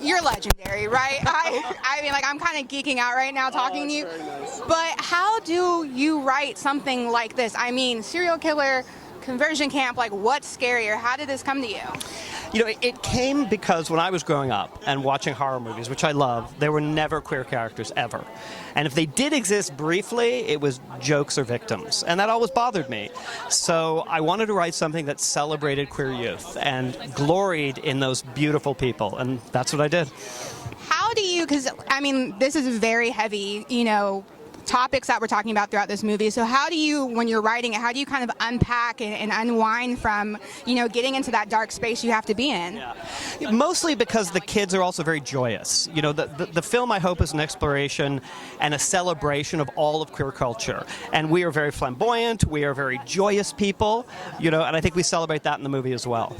you're legendary, right? I mean, like, I'm kind of geeking out right now talking to you. Very nice. But how do you write something like this? I mean, serial killer, conversion camp, like, what's scarier? How did this come to you? You know, it came because when I was growing up and watching horror movies, which I love, there were never queer characters, ever. And if they did exist briefly, it was jokes or victims. And that always bothered me. So I wanted to write something that celebrated queer youth and gloried in those beautiful people. And that's what I did. How do you, because, I mean, this is very heavy, topics that we're talking about throughout this movie. So how do you, when you're writing it, how do you kind of unpack and unwind from, getting into that dark space you have to be in? Yeah. Mostly because the kids are also very joyous. The film, I hope, is an exploration and a celebration of all of queer culture. And we are very flamboyant, we are very joyous people, and I think we celebrate that in the movie as well.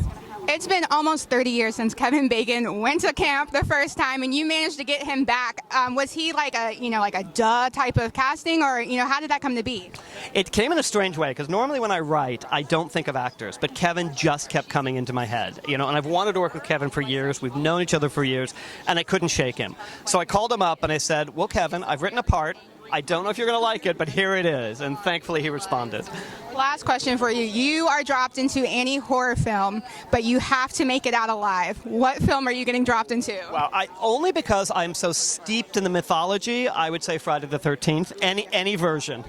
It's been almost 30 years since Kevin Bacon went to camp the first time, and you managed to get him back. Was he like a duh type of casting, or how did that come to be? It came in a strange way, because normally when I write, I don't think of actors, but Kevin just kept coming into my head. And I've wanted to work with Kevin for years. We've known each other for years, and I couldn't shake him. So I called him up and I said, "Well, Kevin, I've written a part. I don't know if you're going to like it, but here it is." And thankfully he responded. Last question for you. You are dropped into any horror film, but you have to make it out alive. What film are you getting dropped into? Well, only because I'm so steeped in the mythology, I would say Friday the 13th, any version.